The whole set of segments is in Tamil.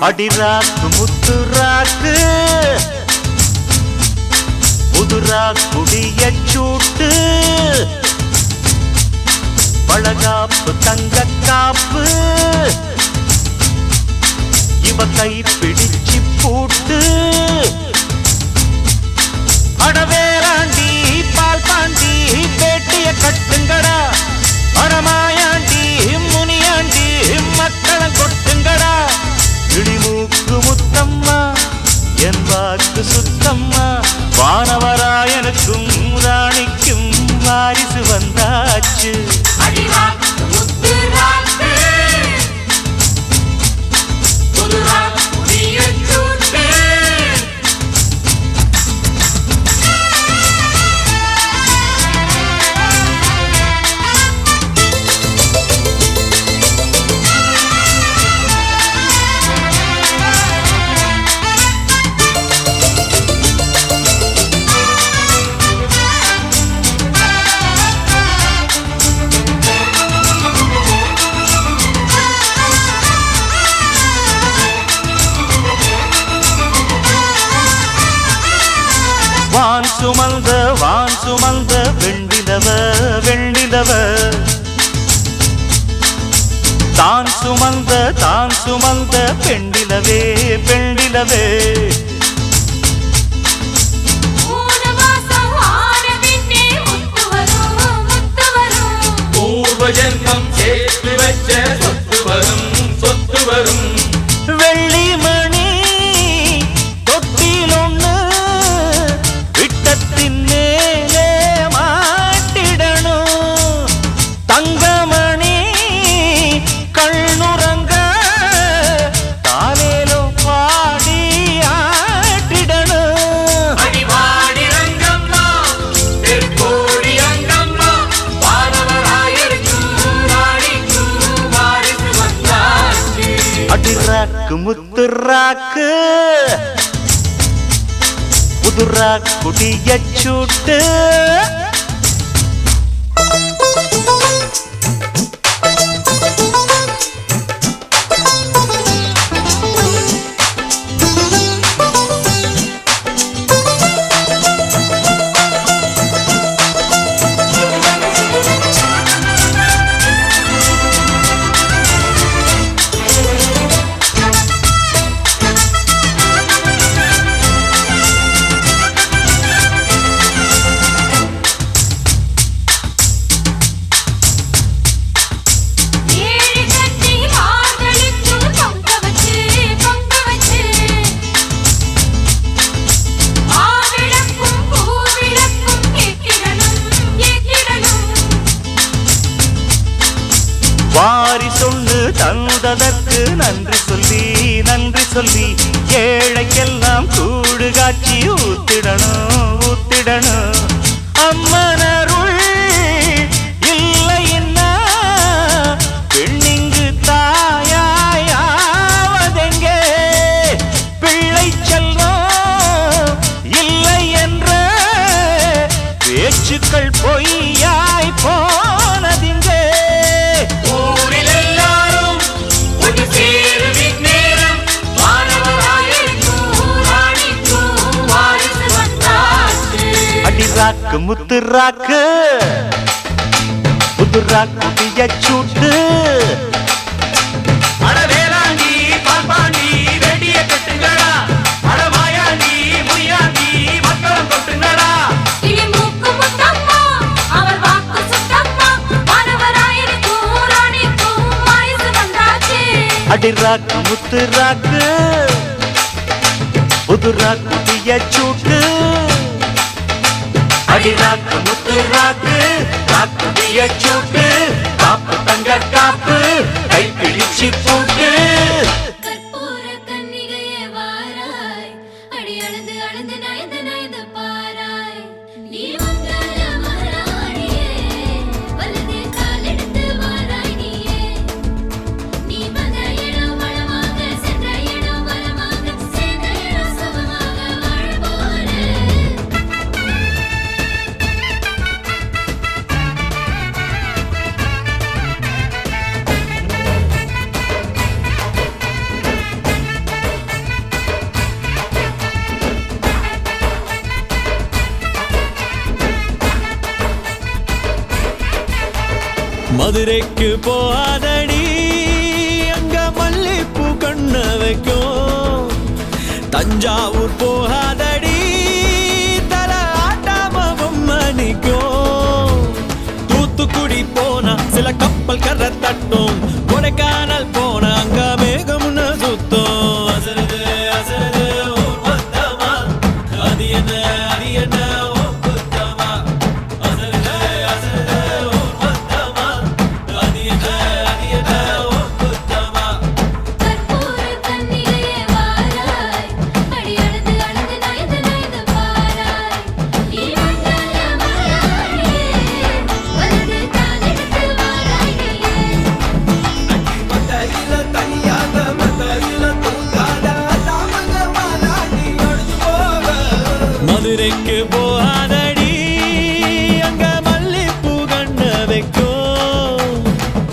அடிராக்கு முத்துராக்கு புதுரா குடிய சூட்டு பழகாப்பு தங்க காப்பு இவ கை பிடிச்சி பூட்டு அடவேராண்டி பால் பாண்டி பேட்டிய கட்டுங்கடா அடமாயாண்டி முனியாண்டி மக்களம் கொட்டுங்கடா இடிமூக்கு முத்தம்மா என் வாக்கு சுத்தம்மா வானவராயனுக்கும் ராணிக்கும் வாரிசு வந்தாச்சு வான் சுமந்த வெண்ணிலவ வெண்ணிலவ தான் சுமந்த பெண்ணிலவே பெண்ணிலவே பூர்வ ஜென்மம் சேர்த்து வச்ச சொத்து வரும் சொத்து வரும் வெள்ளி மணி தொட்டில் ஒண்ணு விட்டத்தின் மேலே மாட்டிடணும் தங்கமணி கண்ணுறங்க தாலேலோ பாடி ஆட்டிடணும் அடிவாடி ரங்கம்மா தெற்கோடி அங்கம்மா வானவராயருக்கும் ராணிக்கும் வாரிசு வந்தாச்சு அடிராக்கு முத்துராக்கு புதுரா குடிய சூட்டு வாரி சொல்லு தந்ததற்கு நன்றி சொல்லி ஏழைக்கெல்லாம் கூடு காட்சி ஊத்திடணும் அம்மனருள் இல்லைன்னா பெண்ணிங்கு தாயாவதெங்கே பிள்ளை செல்லம் இல்லை என்ற பேச்சுக்கள் பொய்யாய் போனதிங்கே அடிராக்கு முத்துராக்கு புதுராக்கு பிய சூட்டு அடவேலாண்டி பால்பாண்டி வெடிய கட்டுங்கடா அடமாயாண்டி முனியாண்டி மக்களம் கொட்டுங்கடா இடிமூக்கு முத்தம்மா அவர் வாக்கு சுத்தம்மா வானவராயனுக்கும் ராணிக்கும் வாரிசு வந்தாச்சு அடிராக்கு முத்துராக்கு புதுராக்கு பிய சூட்டு அடிராக்கு முத்துராக்கு ராக்கு பிய சூட்டு காப்பு தங்க காப்பு கை பிடிச்சி பூட்டு கற்பூர கன்னிகையே வாராய் அடி அளந்து அளந்து நயந்து நயந்து பாராய் நீ மங்கள மகாராணியே வலது கால் எடுத்து வாராய் நீயே நீ வந்த இடம் வளமாக சென்ற இடம் வளமாக சேர்ந்த இடம் சுகமாக வாழ போறேன் மதுரைக்கு போகாதடி அங்க மல்லிப்பூ கண்ண வைக்கும். தஞ்சாவூர் போகாதடி தல ஆட்டாம பொம்மை நிக்கும். தூத்துக்குடி போனா சில கப்பல் கரை தட்டும். கொடைக்கானல் போனா அங்க மேகம்னு சுத்தும். அசருது அசருது ஊர் மொத்தமா அது என்ன அது என்ன ஓ குத்தமா. அசருது அசருது ஊர் மொத்தமா அது என்ன அது என்ன ஓ குத்தமா. கற்பூர கன்னிகையே வாராய் அடி அழுது அழுது நயந்து நயந்து பாராய். நீ மங்கள மலராடியே வலது காலெடுத்து வாராய் நீயே. மத்தையில தனியாக மத்தையில தூங்காத தாமங்க வாராடி அடிச்சு போக. மதுரைக்கு போகாதடி அங்க மல்லிப்பூ கண்ண வைக்கும்.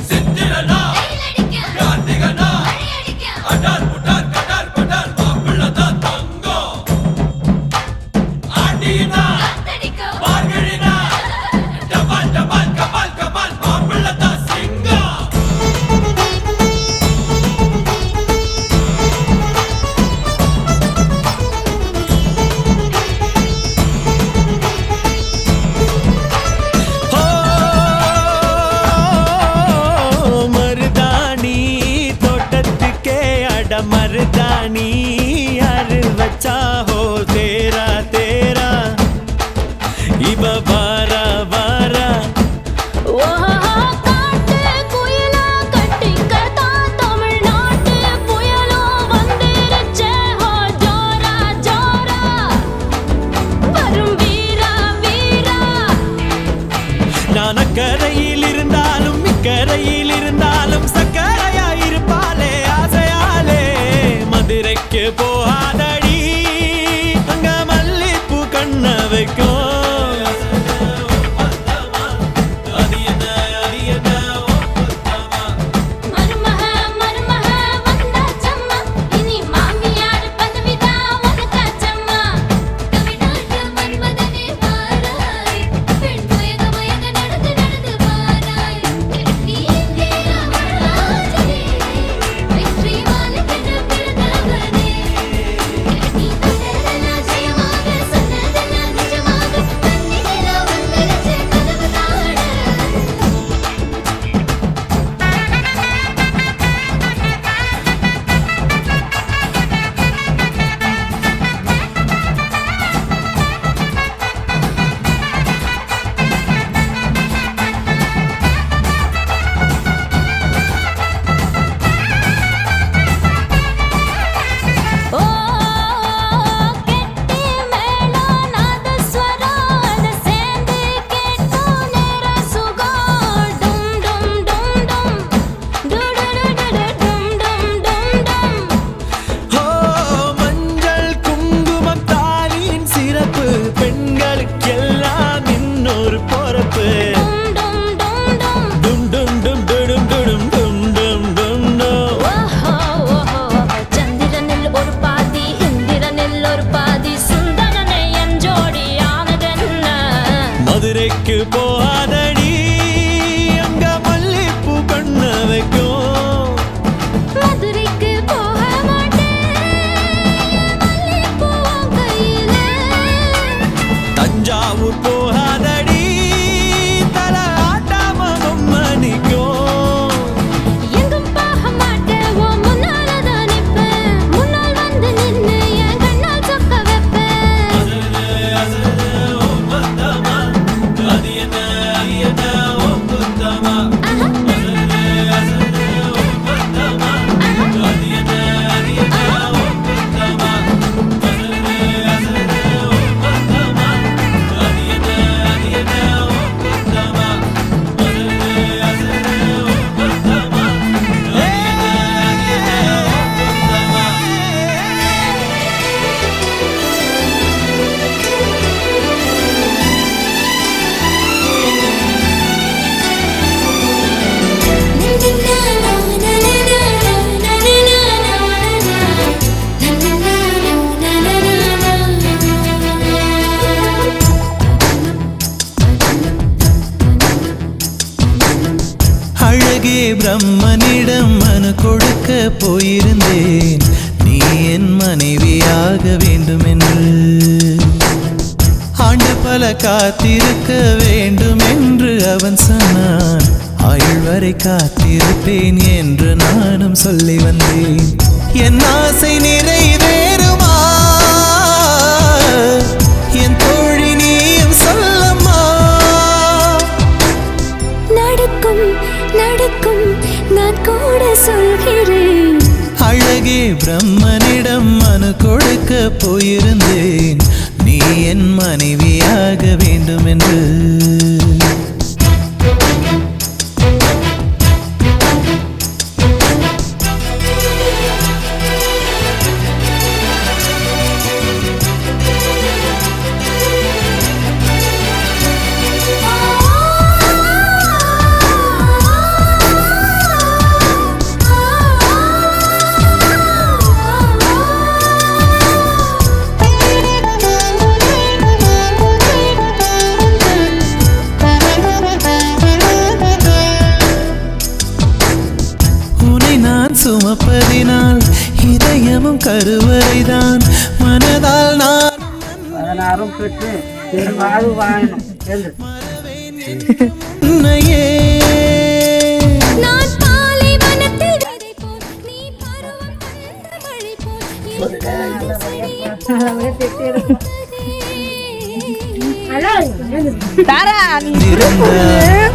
செந்திரனா கையிலடிக்க கார்த்திகனா அடியடிக்க அடார் புடார் கடார் படார் மாப்பிள்ள தான் தங்கம். ஆண்டினா காத்தடிக்க பார்கழினா டபால் டபால் கபால் கபால் மாப்பிள்ள தான் சிங்கம். ஓ மருதாணி தோட்டத்துக்கே அட மருதாணி யாரு வச்சா ஹோ தேரா தேரா இவ வாரா வாரா. ஓஹோ காட்டு குயிலா கட்டிக்கதா தமிழ்நாட்டு புயலோ வந்திருச்சே ஹோ ஜோரா ஜோரா வரும் வீரா வீரா. நான் அக்கரையில் இருந்தாலும் இக்கரையில் இருந்தாலும் சக்கரையா இருப்பாளே ஆசையாலே. மதுரைக்கு போகாதடி அங்க மல்லிப்பூ கண்ண வைக்கும். அது என்ன அது என்ன ஓ குத்தமா. மருமக மருமக வந்தாச்சம்மா இனி மாமியார் பதவிதான் உனக்காச்சம்மா. தமிழ்நாட்டு மன்மதனே வாராய் பெண் மயங்க மயங்க நடந்து நடந்து வாராய். நீ இந்தியா வரலாற்றிலே வெற்றி மாலைக்கென பிறந்தவனே. நீ தொட்டதெல்லாம் ஜெயமாக சொன்னதெல்லாம் நிஜமாக கண்ணினிலா வந்துருச்சு கனவு காண. ஓ கெட்டி மேளம் நாதஸ்வரம் அது சேர்ந்து கேட்கும் நேர சுகம். டும் டும் டும் டும் டுடுடுடுடு டும் டும் டும் டும். ஓ மஞ்சள் குங்குமம் தாலியின் சிறப்பு பெண்களுக்கெல்லாம் இன்னொரு பொறுப்பு. டும் டும் டும் டும். டும் டும் டும் டும் டும் டும் டும் டும் டும். ஓஹோ ஓஹோ சந்திரனில் ஒரு பாதி இந்திரனில் ஒரு பாதி சுந்தரனை என் ஜோடி ஆனதென்ன. மதுரைக்கு போகாதடி அங்க மல்லிப்பூ கண்ண வைக்கும். மதுரைக்கு போக மாட்டேன் மல்லிப்பூ உன் கையில. தஞ்சாவூர் போகாதடி தல ஆட்டாம பொம்மை நிக்கும். எங்கும் போக மாட்டேன் உன் முன்னாலதான் நிப்பேன். முன்னால் வந்து நின்னு என் கண்ணால் சொக்க வைப்பேன். அசருது அசருது ஓ மொத்தமா அது என்ன அது என்ன ஓ குத்தமா. அசருது அசருது ஓ மொத்தமா அது என்ன அது என்ன ஓ குத்தமா. அசருது அசருது ஓ மொத்தமா அது என்ன அது என்ன ஓ குத்தமா. அசருது அசருது ஓ மொத்தமா அது என்ன அது என்ன ஓ குத்தமா. அழகே பிரம்மனிடம் மனு கொடுக்க போயிருந்தேன், நீ என் மனைவியாக வேண்டும் என்று. ஆண்டு பல காத்திருக்க வேண்டும் என்று அவன் சொன்னான், ஆயுள் வரை காத்திருப்பேன் என்று நானும் சொல்லி வந்தேன். என் ஆசை நிறைவேறுமா என் தோழி நீயும் சொல்லம்மா. நடக்கும் நடக்கும் நான் கூட சொல்கிறேன். அழகே பிரம்மனிடம் மனு கொடுக்க போயிருந்தேன், நீ என் மனைவியாக வேண்டும் என்று. சுமப்பதினால் இதயமும் கருவறைதான், மனதால் நான் 16 பெற்று வாழ்வு வாழணும். உன்னையே நான் பாலைவனத்தில் விதை போல், நீ பருவம் தந்த மழை போல்,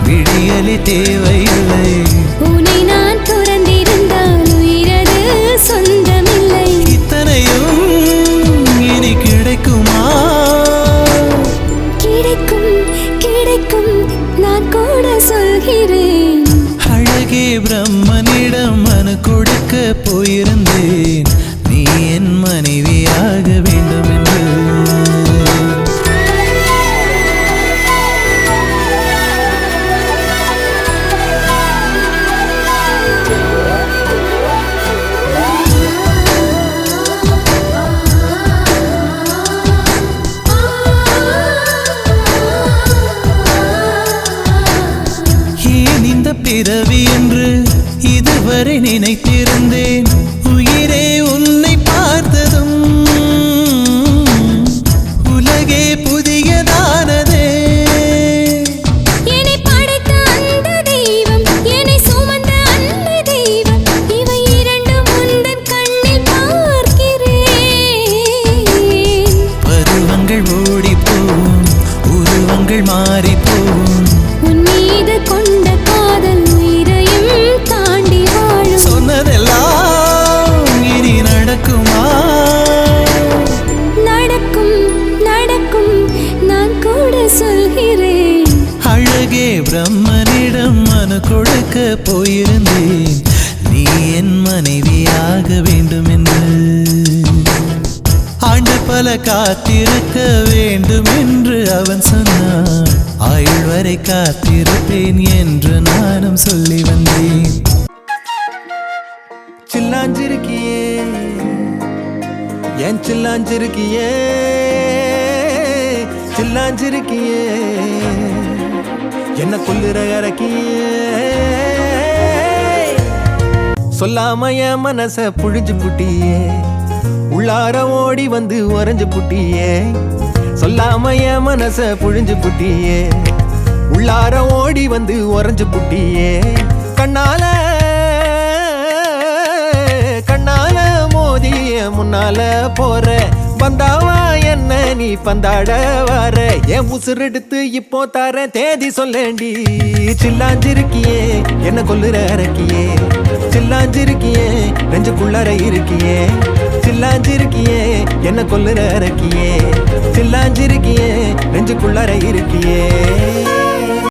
விடியலி தேவையில்லை. உன்னை நான் துறந்திருந்தால் உயிரது சொந்தமில்லை. இத்தனையும் இனி கிடைக்குமா? கிடைக்கும் கிடைக்கும் நான் கூட சொல்கிறேன். அழகே பிரம்மனிடம் மனு கொடுக்க போயிருந்தேன், நீ என் மனைவியாக வேண்டும் என்று. பிறவி என்று இதுவரை நினைத்திருந்தேன், உயிரே உன்னை பார்த்ததும் உலகே புதியதானதே. என்னை படைத்த அந்த தெய்வம், என்னை சுமந்த அந்த தெய்வம், இவை இரண்டும் உந்தன் கண்ணில் பார்க்கிறேன். பருவங்கள் ஓடிப்போம், உருவங்கள் மாறிப்போம், உன் மீது கொண்ட காதல் உயிரையும் தாண்டி வாழும். சொன்னதெல்லாம் இனி நடக்குமா? நடக்கும் நடக்கும் நான் கூட சொல்கிறேன். அழகே பிரம்மனிடம் மனு கொடுக்க போயிருந்தேன், நீ என் மனைவியாக வேண்டும் என்று. ஆண்டு பல காத்திருக்க வேண்டும் என்று அவன் சொன்னான், ஆயுள் வரை காத்திருப்பேன் என்று நானும் சொல்லி வந்தேன். சில்லாஞ்சிருக்கியே என் சில்லாஞ்சிருக்கியே, சில்லாஞ்சிருக்கியே என்ன கொல்லுற இறக்கியே. சொல்லாம என் மனச புழிஞ்சு புட்டியே, உள்ளார ஓடி வந்து உறைஞ்சு புட்டியே. சொல்லாம என் மனச புழிஞ்சு புட்டியே, உள்ளார ஓடி வந்து உறைஞ்சு புட்டியே. கண்ணால கண்ணால மோதிய முன்னால போற, பந்தாவா என்ன நீ பந்தாட வர. என் உசுரெடுத்து இப்போ தர தேதி சொல்லேண்டி. சில்லாஞ்சிருக்கியே என்ன கொல்லுற இறக்கியே, சில்லாஞ்சிருக்கியே நெஞ்சுக்குள்ளார இருக்கியே. சில்லாஞ்சிருக்கியே என்ன கொல்லுற இறக்கியே, சில்லாஞ்சிருக்கியே நெஞ்சுக்குள்ளார இருக்கியே.